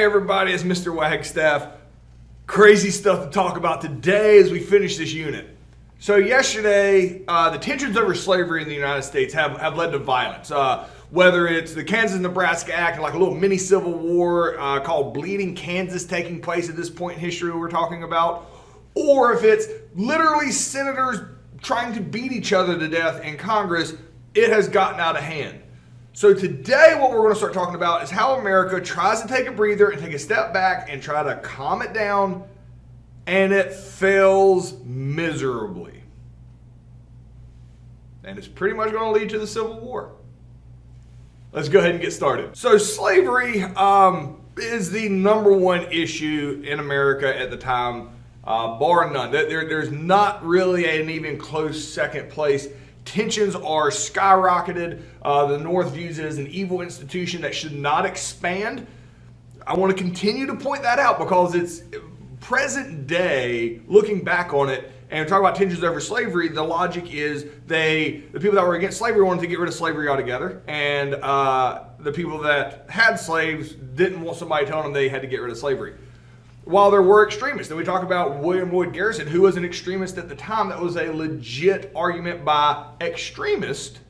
Hey everybody, it's Mr. Wagstaff. Crazy stuff to talk about today as we finish this unit. So yesterday, the tensions over slavery in the United States have led to violence. Whether it's the Kansas-Nebraska Act, like a little mini civil war called Bleeding Kansas taking place at this point in history we're talking about, or if it's literally senators trying to beat each other to death in Congress, it has gotten out of hand. So today what we're going to start talking about is how America tries to take a breather and take a step back and try to calm it down, and it fails miserably. And it's pretty much going to lead to the Civil War. Let's go ahead and get started. So slavery is the number one issue in America at the time, bar none. There's not really an even close second place. Tensions are skyrocketed. The North views it as an evil institution that should not expand. I want to continue to point that out because it's present day, looking back on it, and talk about tensions over slavery, the logic is the people that were against slavery wanted to get rid of slavery altogether, and the people that had slaves didn't want somebody telling them they had to get rid of slavery. While there were extremists, and we talk about William Lloyd Garrison, who was an extremist at the time, that was a legit argument by extremists.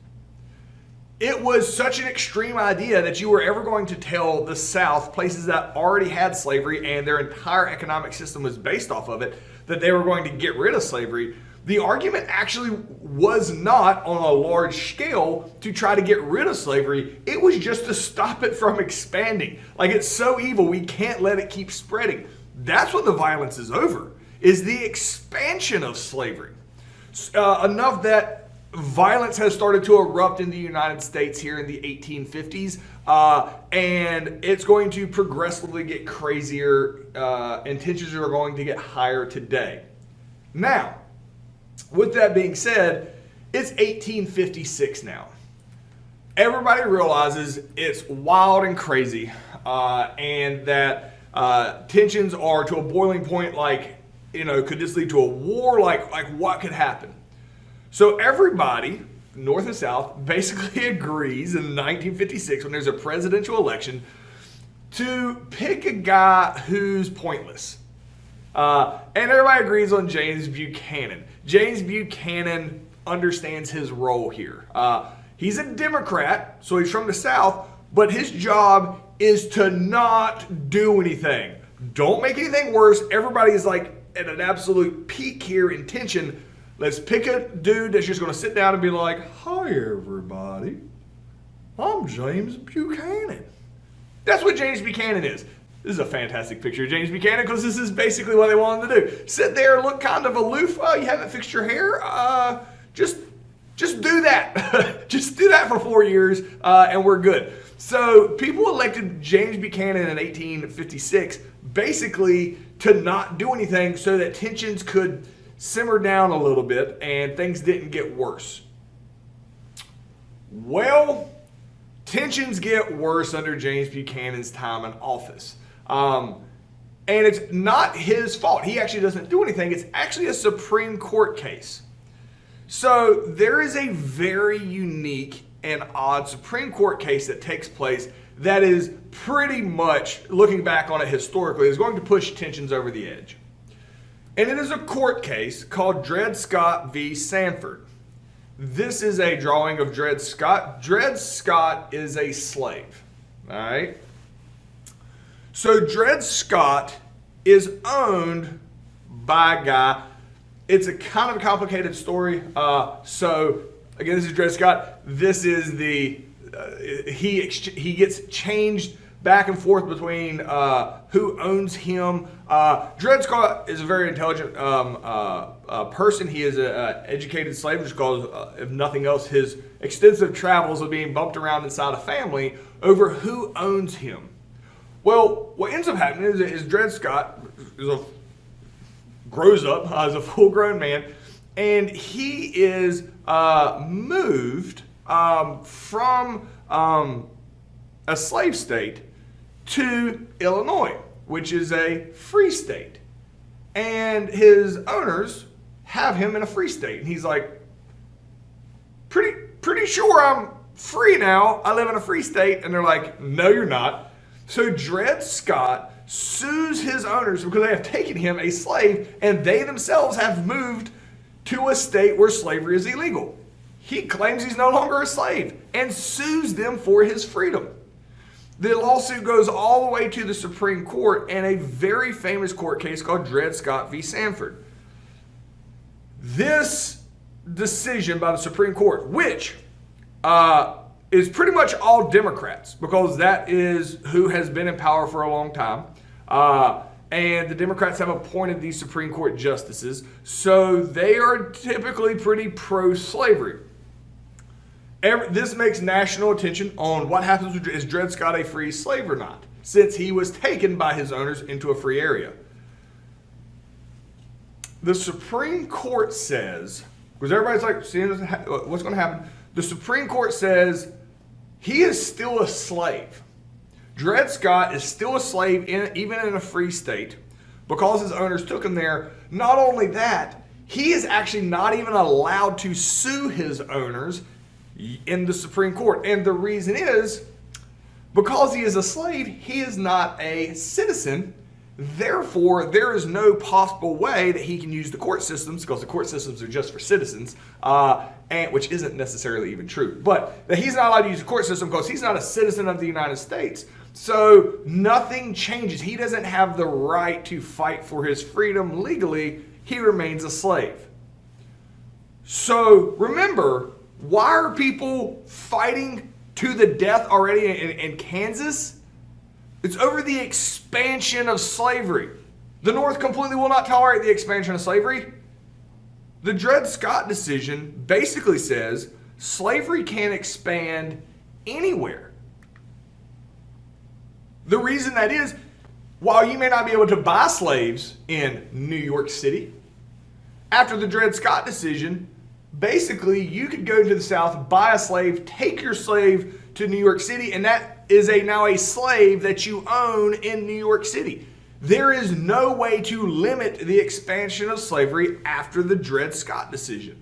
It was such an extreme idea that you were ever going to tell the South, places that already had slavery and their entire economic system was based off of it, that they were going to get rid of slavery. The argument actually was not on a large scale to try to get rid of slavery. It was just to stop it from expanding. Like, it's so evil, we can't let it keep spreading. That's what the violence is over, is the expansion of slavery. Enough that violence has started to erupt in the United States here in the 1850s, and it's going to progressively get crazier, and tensions are going to get higher today. Now, with that being said, it's 1856 now. Everybody realizes it's wild and crazy, and that tensions are to a boiling point, like, could this lead to a war? Like what could happen? So everybody, North and South, basically agrees in 1956, when there's a presidential election, to pick a guy who's pointless. And everybody agrees on James Buchanan. James Buchanan understands his role here. He's a Democrat, so he's from the South, but his job is to not do anything. Don't make anything worse. Everybody is like at an absolute peak here in tension. Let's pick a dude that's just going to sit down and be like, "Hi everybody, I'm James Buchanan." That's what James Buchanan is. This is a fantastic picture of James Buchanan because this is basically what they want him to do. Sit there, look kind of aloof. Oh, you haven't fixed your hair? Just do that. Just do that for 4 years, and we're good. So people elected James Buchanan in 1856 basically to not do anything so that tensions could simmer down a little bit and things didn't get worse. Well, tensions get worse under James Buchanan's time in office. And it's not his fault. He actually doesn't do anything. It's actually a Supreme Court case. So there is a very unique and odd Supreme Court case that takes place that is pretty much, looking back on it historically, is going to push tensions over the edge. And it is a court case called Dred Scott v. Samford. This is a drawing of Dred Scott. Dred Scott is a slave. All right? So Dred Scott is owned by a guy. It's a kind of a complicated story. So again, this is Dred Scott. This is he gets changed back and forth between who owns him. Dred Scott is a very intelligent person. He is an educated slave, just because, if nothing else, his extensive travels of being bumped around inside a family over who owns him. Well, what ends up happening is Dred Scott grows up as a full-grown man, and he is moved from a slave state to Illinois, which is a free state. And his owners have him in a free state. And he's like, pretty sure I'm free now. I live in a free state. And they're like, no, you're not. So Dred Scott sues his owners because they have taken him a slave and they themselves have moved to a state where slavery is illegal. He claims he's no longer a slave and sues them for his freedom. The lawsuit goes all the way to the Supreme Court in a very famous court case called Dred Scott v. Samford. This decision by the Supreme Court, which is pretty much all Democrats, because that is who has been in power for a long time. And the Democrats have appointed these Supreme Court justices, so they are typically pretty pro-slavery. This makes national attention on what happens with, is Dred Scott a free slave or not, since he was taken by his owners into a free area. The Supreme Court says, because everybody's like, seeing what's going to happen, the Supreme Court says he is still a slave. Dred Scott is still a slave even in a free state because his owners took him there. Not only that, he is actually not even allowed to sue his owners in the Supreme Court. And the reason is because he is a slave, he is not a citizen. Therefore, there is no possible way that he can use the court systems, because the court systems are just for citizens, and which isn't necessarily even true. But that he's not allowed to use the court system because he's not a citizen of the United States. So nothing changes. He doesn't have the right to fight for his freedom legally. He remains a slave. So remember, why are people fighting to the death already in Kansas? It's over the expansion of slavery. The North completely will not tolerate the expansion of slavery. The Dred Scott decision basically says slavery can expand anywhere. The reason that is, while you may not be able to buy slaves in New York City, after the Dred Scott decision, basically you could go to the South, buy a slave, take your slave to New York City, and that is now a slave that you own in New York City. There is no way to limit the expansion of slavery after the Dred Scott decision.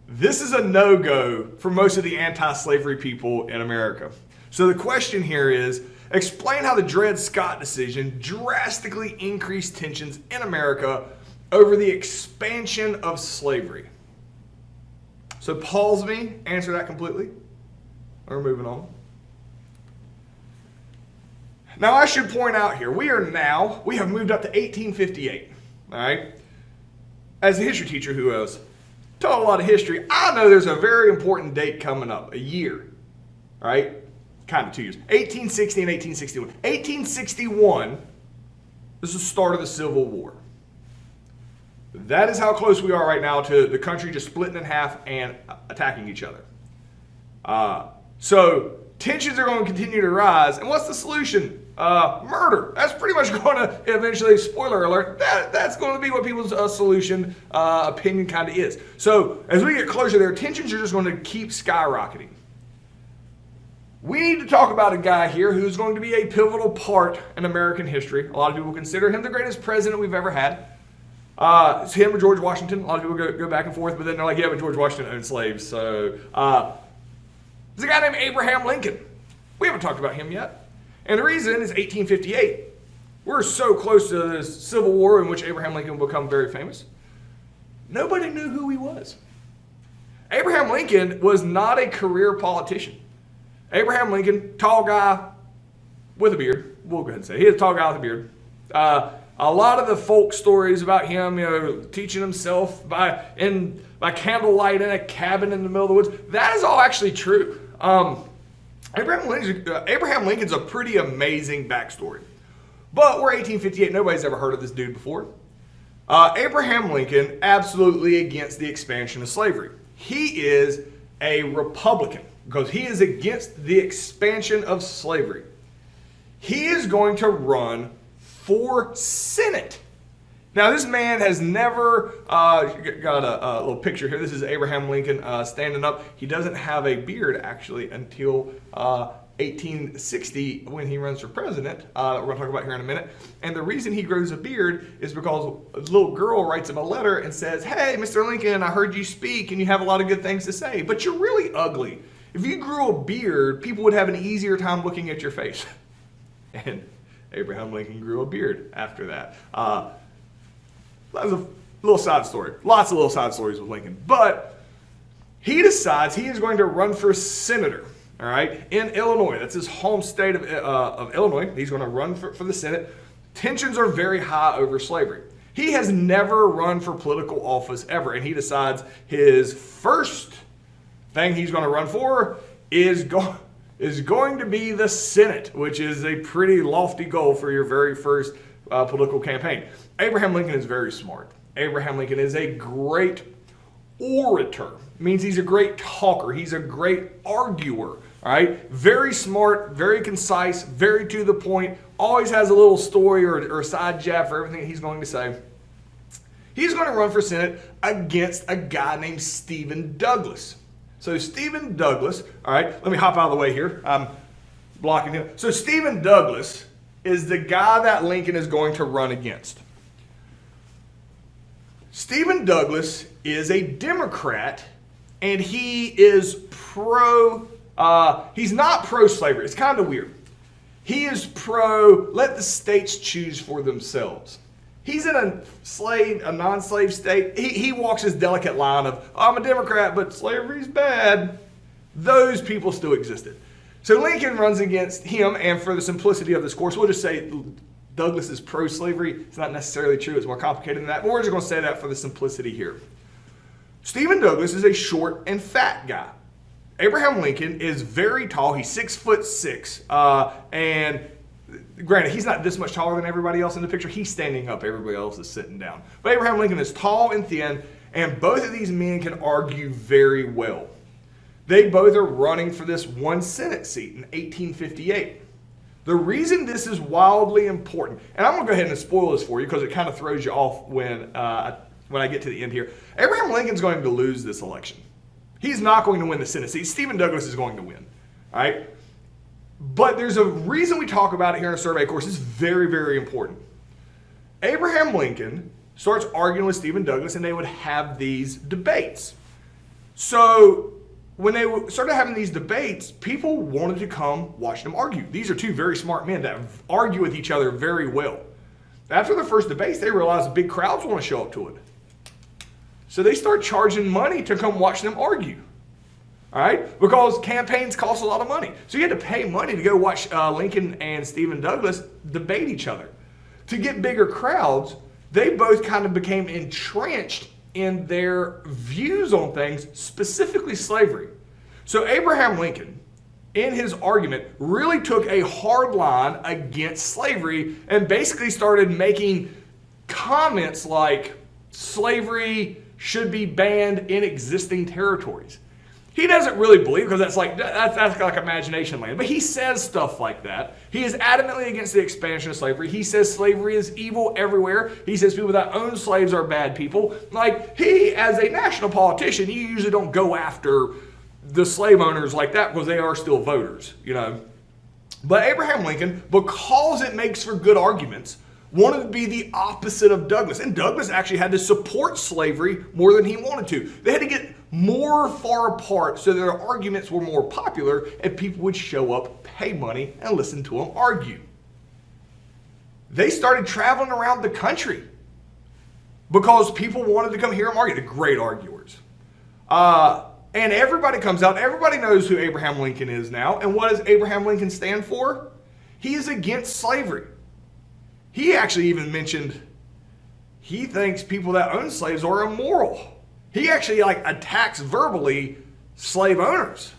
This is a no-go for most of the anti-slavery people in America. So the question here is, explain how the Dred Scott decision drastically increased tensions in America over the expansion of slavery. So pause me, answer that completely. We're moving on. Now I should point out here, we have moved up to 1858, all right? As a history teacher who has taught a lot of history, I know there's a very important date coming up, a year, right? Kind of 2 years, 1860 and 1861. 1861 is the start of the Civil War. That is how close we are right now to the country just splitting in half and attacking each other. So tensions are going to continue to rise. And what's the solution? Murder. That's pretty much going to eventually, spoiler alert, that's going to be what people's solution opinion kind of is. So as we get closer there, tensions are just going to keep skyrocketing. We need to talk about a guy here who's going to be a pivotal part in American history. A lot of people consider him the greatest president we've ever had. It's him or George Washington. A lot of people go back and forth, but then they're like, yeah, but George Washington owned slaves. So there's a guy named Abraham Lincoln. We haven't talked about him yet. And the reason is 1858. We're so close to this Civil War in which Abraham Lincoln will become very famous. Nobody knew who he was. Abraham Lincoln was not a career politician. Abraham Lincoln, tall guy with a beard. We'll go ahead and say he's a tall guy with a beard. A lot of the folk stories about him, teaching himself by candlelight in a cabin in the middle of the woods, that is all actually true. Abraham Lincoln's a pretty amazing backstory. But we're 1858. Nobody's ever heard of this dude before. Abraham Lincoln, absolutely against the expansion of slavery. He is a Republican because he is against the expansion of slavery. He is going to run for Senate. Now, this man has never got a little picture here. This is Abraham Lincoln standing up. He doesn't have a beard, actually, until 1860 when he runs for president, that we're going to talk about here in a minute. And the reason he grows a beard is because a little girl writes him a letter and says, hey, Mr. Lincoln, I heard you speak and you have a lot of good things to say, but you're really ugly. If you grew a beard, people would have an easier time looking at your face. And Abraham Lincoln grew a beard after that. That's a little side story. Lots of little side stories with Lincoln. But he decides he is going to run for senator, all right, in Illinois. That's his home state of Illinois. He's going to run for the Senate. Tensions are very high over slavery. He has never run for political office ever, and he decides his first thing he's going to run for is going to be the Senate, which is a pretty lofty goal for your very first political campaign. Abraham Lincoln is very smart. Abraham Lincoln is a great orator. It means he's a great talker. He's a great arguer. All right, very smart, very concise, very to the point, always has a little story or a side jab for everything he's going to say. He's going to run for Senate against a guy named Stephen Douglas. So Stephen Douglas, all right, let me hop out of the way here. I'm blocking him. So Stephen Douglas is the guy that Lincoln is going to run against. Stephen Douglas is a Democrat, and he is he's not pro-slavery. It's kind of weird. He is let the states choose for themselves. He's in a non-slave state. He walks his delicate line of, I'm a Democrat, but slavery's bad. Those people still existed. So Lincoln runs against him, and for the simplicity of this course, we'll just say Douglas is pro-slavery. It's not necessarily true. It's more complicated than that, but we're just going to say that for the simplicity here. Stephen Douglas is a short and fat guy. Abraham Lincoln is very tall. He's 6'6", and granted, he's not this much taller than everybody else in the picture. He's standing up. Everybody else is sitting down. But Abraham Lincoln is tall and thin, and both of these men can argue very well. They both are running for this one Senate seat in 1858. The reason this is wildly important, and I'm going to go ahead and spoil this for you because it kind of throws you off when I get to the end here. Abraham Lincoln's going to lose this election. He's not going to win the Senate seat. Stephen Douglas is going to win. All right? But there's a reason we talk about it here in a survey course. It's very, very important. Abraham Lincoln starts arguing with Stephen Douglas, and they would have these debates. So when they started having these debates, people wanted to come watch them argue. These are two very smart men that argue with each other very well. After the first debates, they realized big crowds want to show up to it. So they start charging money to come watch them argue. All right? Because campaigns cost a lot of money. So you had to pay money to go watch Lincoln and Stephen Douglas debate each other. To get bigger crowds, they both kind of became entrenched in their views on things, specifically slavery. So Abraham Lincoln, in his argument, really took a hard line against slavery and basically started making comments like slavery should be banned in existing territories. He doesn't really believe, because that's like imagination land, but he says stuff like that. He is adamantly against the expansion of slavery. He says slavery is evil everywhere. He says people that own slaves are bad people. Like, he, as a national politician, you usually don't go after the slave owners like that because they are still voters, you know. But Abraham Lincoln, because it makes for good arguments, wanted to be the opposite of Douglas. And Douglas actually had to support slavery more than he wanted to. They had to get more far apart so their arguments were more popular and people would show up, pay money, and listen to them argue. They started traveling around the country because people wanted to come hear them argue. They're great arguers. And everybody comes out. Everybody knows who Abraham Lincoln is now. And what does Abraham Lincoln stand for? He is against slavery. He actually even mentioned he thinks people that own slaves are immoral. He actually attacks verbally slave owners.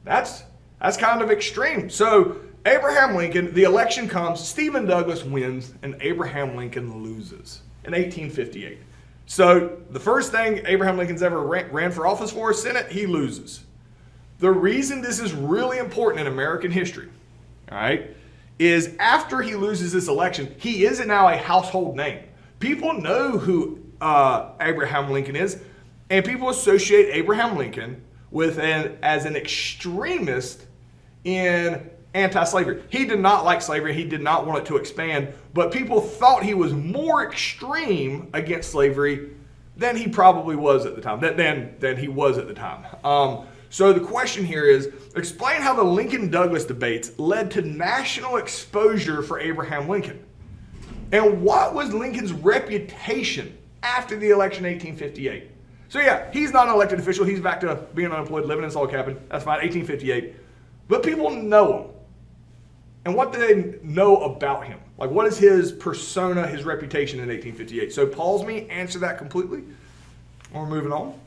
That's kind of extreme. So Abraham Lincoln, the election comes, Stephen Douglas wins, and Abraham Lincoln loses in 1858. So the first thing Abraham Lincoln's ever ran for office for, Senate, he loses. The reason this is really important in American history, all right, is after he loses this election, he is now a household name. People know who Abraham Lincoln is, and people associate Abraham Lincoln as an extremist in anti-slavery. He did not like slavery. He did not want it to expand, but people thought he was more extreme against slavery than he probably was at the time, than he was at the time. So the question here is, explain how the Lincoln-Douglas debates led to national exposure for Abraham Lincoln. And what was Lincoln's reputation after the election in 1858? So yeah, he's not an elected official. He's back to being unemployed, living in a log cabin. That's fine, 1858. But people know him. And what do they know about him? Like, what is his persona, his reputation in 1858? So pause me, answer that completely. We're moving on.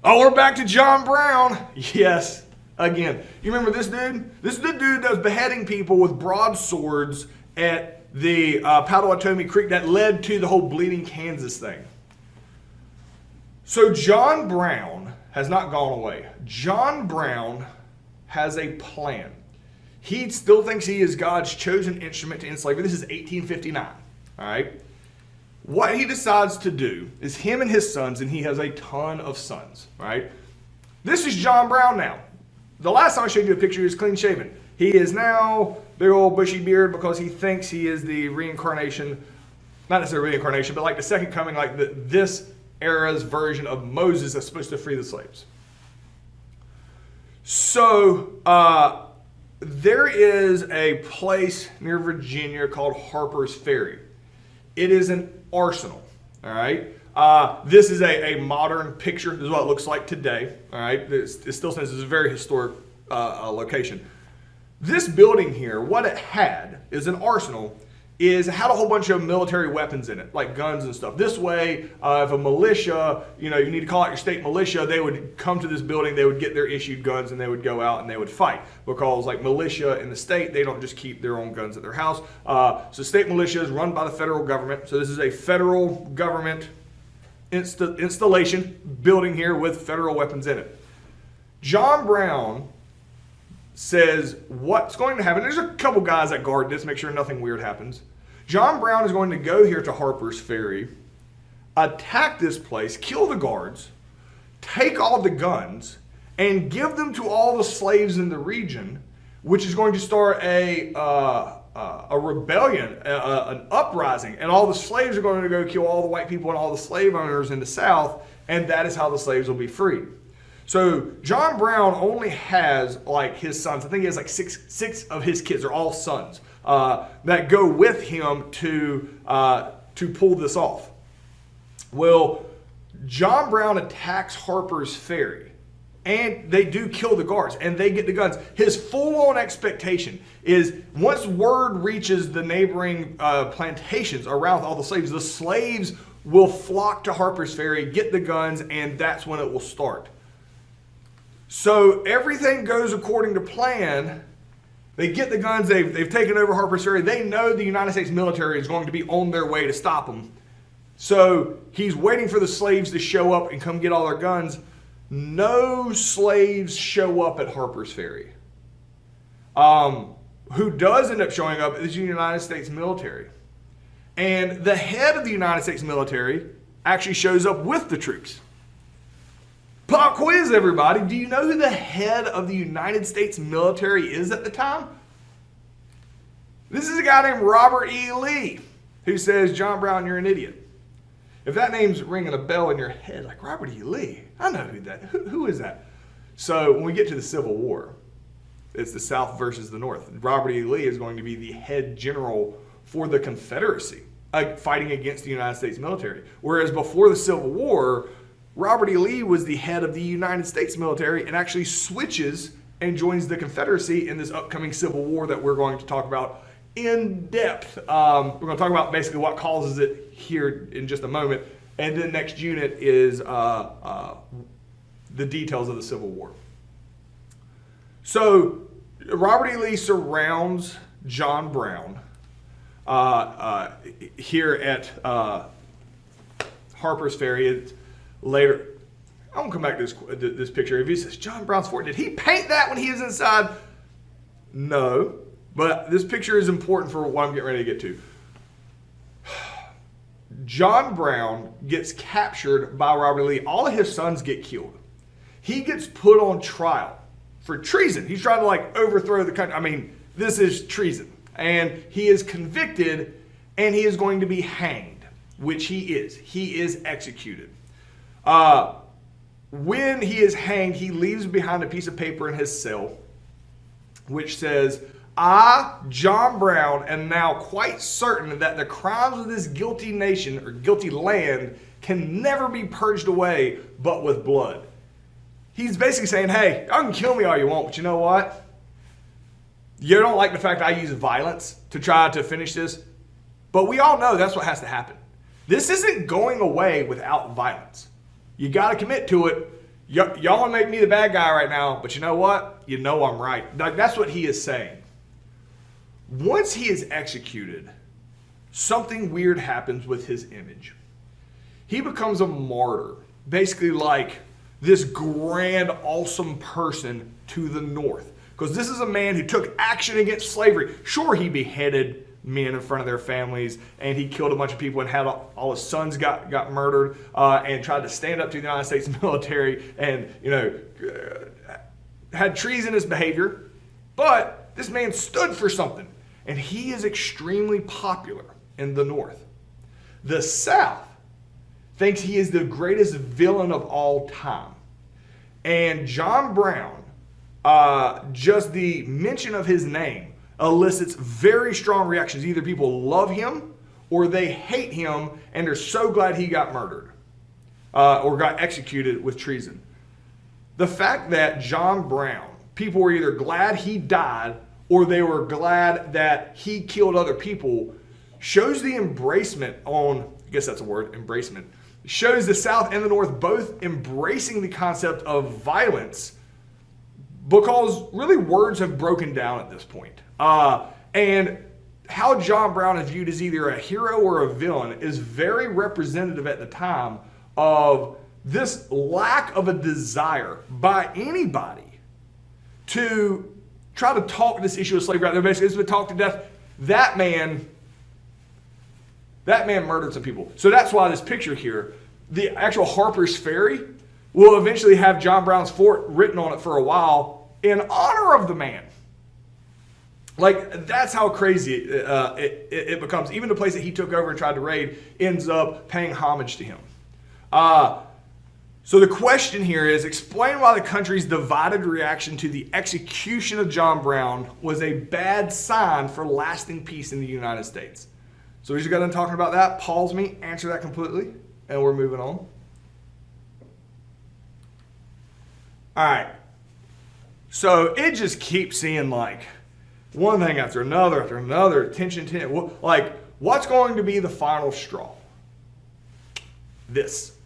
Oh, we're back to John Brown. Yes, again. You remember this dude? This is the dude that was beheading people with broadswords at the Potawatomi Creek that led to the whole Bleeding Kansas thing. So John Brown has not gone away. John Brown has a plan. He still thinks he is God's chosen instrument to end slavery. This is 1859, all right? What he decides to do is him and his sons, and he has a ton of sons, right? This is John Brown now. The last time I showed you a picture, he was clean shaven. He is now big old bushy beard because he thinks he is the reincarnation, not necessarily reincarnation, but like the second coming, like this era's version of Moses that's supposed to free the slaves. So there is a place near Virginia called Harper's Ferry. It is an arsenal, all right? This is a modern picture. This is what it looks like today, all right? It still says it's a very historic location. This building here, what it had is an arsenal, it had a whole bunch of military weapons in it, like guns and stuff. This way, if a militia, you need to call out your state militia, they would come to this building, they would get their issued guns, and they would go out and they would fight. Because like militia in the state, they don't just keep their own guns at their house. So state militia is run by the federal government. So this is a federal government installation building here with federal weapons in it. John Brown says what's going to happen. There's a couple guys that guard this, make sure nothing weird happens. John Brown is going to go here to Harper's Ferry, attack this place, kill the guards, take all the guns, and give them to all the slaves in the region, which is going to start a rebellion, an uprising, and all the slaves are going to go kill all the white people and all the slave owners in the South, and that is how the slaves will be freed. So John Brown only has like his sons. I think he has like six of his kids are all sons that go with him to pull this off. Well, John Brown attacks Harper's Ferry, and they do kill the guards, and they get the guns. His full-on expectation is once word reaches the neighboring plantations around all the slaves will flock to Harper's Ferry, get the guns, and that's when it will start. So everything goes according to plan. They get the guns. They've taken over Harper's Ferry. They know the United States military is going to be on their way to stop them. So he's waiting for the slaves to show up and come get all their guns. No slaves show up at Harper's Ferry. Who does end up showing up is the United States military. And the head of the United States military actually shows up with the troops. Pop quiz, everybody. Do you know who the head of the United States military is at the time? This is a guy named Robert E. Lee, who says, John Brown, you're an idiot. If that name's ringing a bell in your head, like Robert E. Lee, I know who is that? So when we get to the Civil War, it's the South versus the North. Robert E. Lee is going to be the head general for the Confederacy, fighting against the United States military. Whereas before the Civil War, Robert E. Lee was the head of the United States military and actually switches and joins the Confederacy in this upcoming Civil War that we're going to talk about in depth. We're going to talk about basically what causes it here in just a moment. And then next unit is the details of the Civil War. So Robert E. Lee surrounds John Brown here at Harper's Ferry. Later, I'm going to come back to this picture. If he says, John Brown's fort, did he paint that when he was inside? No, but this picture is important for what I'm getting ready to get to. John Brown gets captured by Robert E. Lee. All of his sons get killed. He gets put on trial for treason. He's trying to overthrow the country. I mean, this is treason. And he is convicted, and he is going to be hanged, which he is. He is executed. when he is hanged, he leaves behind a piece of paper in his cell, which says, I, John Brown, am now quite certain that the crimes of this guilty nation or guilty land can never be purged away but with blood. He's basically saying, hey, y'all can kill me all you want, but you know what? You don't like the fact I use violence to try to finish this, but we all know that's what has to happen. This isn't going away without violence. You got to commit to it. Y'all want to make me the bad guy right now, but you know what? You know I'm right. Like, that's what he is saying. Once he is executed, something weird happens with his image. He becomes a martyr, basically like this grand, awesome person to the North. Because this is a man who took action against slavery. Sure, he beheaded men in front of their families, and he killed a bunch of people and had all his sons got murdered, and tried to stand up to the United States military and, had treasonous behavior. But this man stood for something, and he is extremely popular in the North. The South thinks he is the greatest villain of all time. And John Brown, just the mention of his name elicits very strong reactions. Either people love him or they hate him and they're so glad he got murdered or got executed with treason. The fact that John Brown, people were either glad he died or they were glad that he killed other people, shows the embracement on, I guess that's a word, embracement, shows the South and the North both embracing the concept of violence, because really words have broken down at this point. And how John Brown is viewed as either a hero or a villain is very representative at the time of this lack of a desire by anybody to try to talk this issue of slavery out there. Basically, it's been talked to death. That man murdered some people. So that's why this picture here, the actual Harper's Ferry, will eventually have John Brown's fort written on it for a while in honor of the man. Like, that's how crazy it becomes. Even the place that he took over and tried to raid ends up paying homage to him. So the question here is, explain why the country's divided reaction to the execution of John Brown was a bad sign for lasting peace in the United States. So we just got done talking about that. Pause me, answer that completely, and we're moving on. All right. So it just keeps seeing like one thing after another, tension. Like, what's going to be the final straw? This.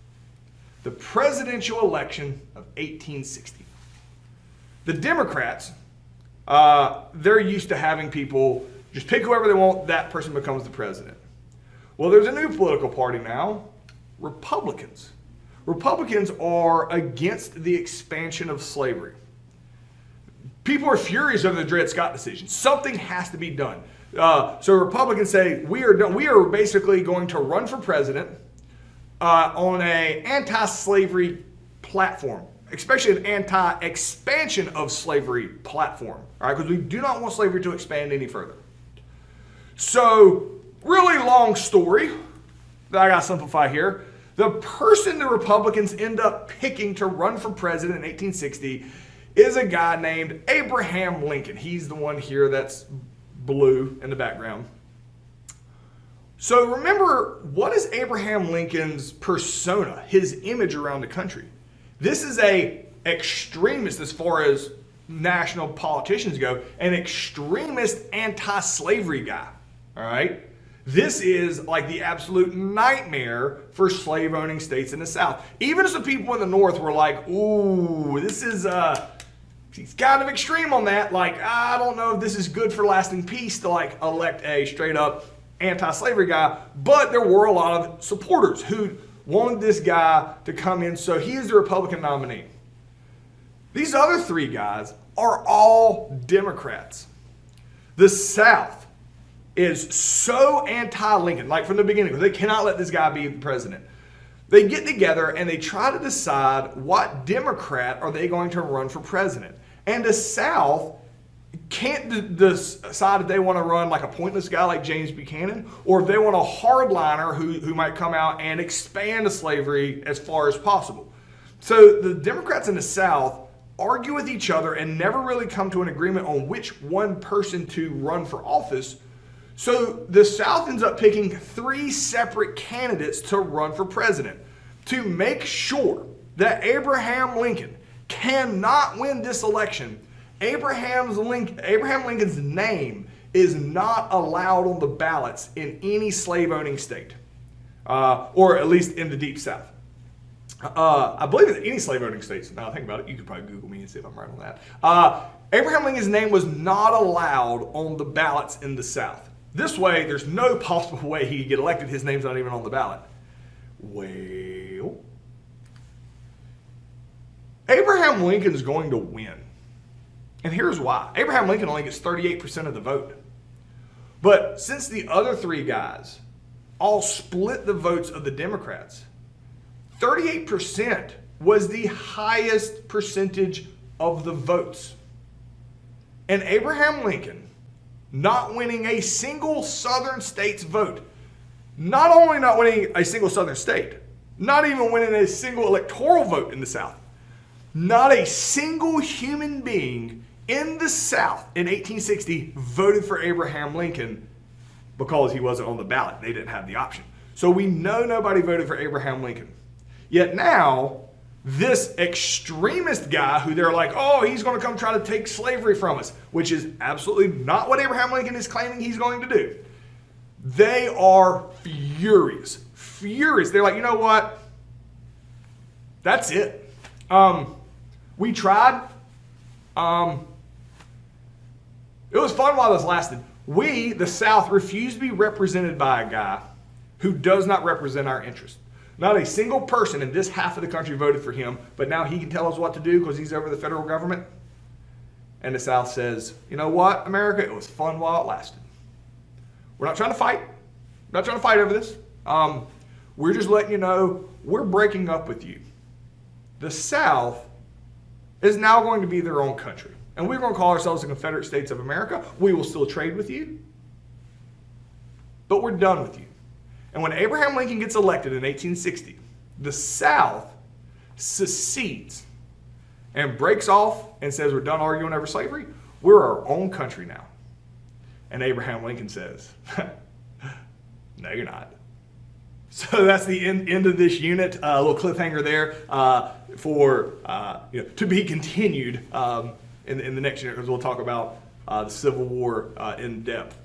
The presidential election of 1860. The Democrats, they're used to having people just pick whoever they want, that person becomes the president. Well, there's a new political party now, Republicans. Republicans are against the expansion of slavery. People are furious over the Dred Scott decision. Something has to be done. So Republicans say, we are basically going to run for president on an anti-slavery platform, especially an anti-expansion of slavery platform, all right? Because we do not want slavery to expand any further. So, really long story that I got to simplify here. The person the Republicans end up picking to run for president in 1860 is a guy named Abraham Lincoln. He's the one here that's blue in the background. So remember, what is Abraham Lincoln's persona, his image around the country? This is an extremist as far as national politicians go, an extremist anti-slavery guy, all right? This is like the absolute nightmare for slave-owning states in the South. Even some people in the North were like, ooh, this is, he's kind of extreme on that. Like, I don't know if this is good for lasting peace to like elect a straight-up anti-slavery guy, but there were a lot of supporters who wanted this guy to come in, so he is the Republican nominee. These other three guys are all Democrats. The South is so anti-Lincoln, like from the beginning, because they cannot let this guy be the president. They get together and they try to decide what Democrat are they going to run for president. And the South can't decide if they want to run like a pointless guy like James Buchanan, or if they want a hardliner who might come out and expand slavery as far as possible. So the Democrats in the South argue with each other and never really come to an agreement on which one person to run for office. So the South ends up picking 3 separate candidates to run for president to make sure that Abraham Lincoln cannot win this election. Abraham Lincoln's name is not allowed on the ballots in any slave-owning state, or at least in the Deep South. I believe in any slave-owning states. Now I think about it, you could probably Google me and see if I'm right on that. Abraham Lincoln's name was not allowed on the ballots in the South. This way, there's no possible way he could get elected. His name's not even on the ballot. Well, Abraham Lincoln's going to win. And here's why. Abraham Lincoln only gets 38% of the vote. But since the other 3 guys all split the votes of the Democrats, 38% was the highest percentage of the votes. And Abraham Lincoln, not winning a single southern state's vote, not only not winning a single southern state, not even winning a single electoral vote in the South, not a single human being in the South in 1860 voted for Abraham Lincoln because he wasn't on the ballot. They didn't have the option. So we know nobody voted for Abraham Lincoln. Yet now, this extremist guy who they're like, oh, he's going to come try to take slavery from us, which is absolutely not what Abraham Lincoln is claiming he's going to do. They are furious. Furious. They're like, you know what? That's it. We tried. It was fun while this lasted. We, the South, refuse to be represented by a guy who does not represent our interests. Not a single person in this half of the country voted for him, but now he can tell us what to do because he's over the federal government. And the South says, you know what, America, it was fun while it lasted. We're not trying to fight. We're not trying to fight over this. We're just letting you know we're breaking up with you. The South is now going to be their own country. And we're going to call ourselves the Confederate States of America. We will still trade with you, but we're done with you. And when Abraham Lincoln gets elected in 1860, the South secedes and breaks off and says we're done arguing over slavery. We're our own country now. And Abraham Lincoln says, no, you're not. So that's the end of this unit. A little cliffhanger there for to be continued in the next unit, because we'll talk about the Civil War in depth.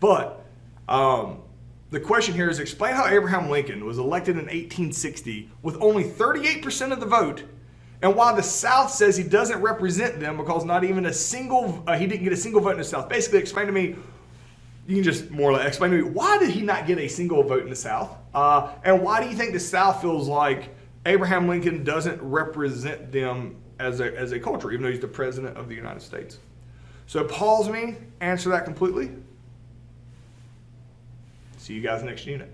But the question here is, explain how Abraham Lincoln was elected in 1860 with only 38% of the vote, and why the South says he doesn't represent them because not even a single, he didn't get a single vote in the South. Basically, explain to me, you can just more or less explain to me, why did he not get a single vote in the South? And why do you think the South feels like Abraham Lincoln doesn't represent them as a culture, even though he's the president of the United States? So pause me, answer that completely. See you guys next unit.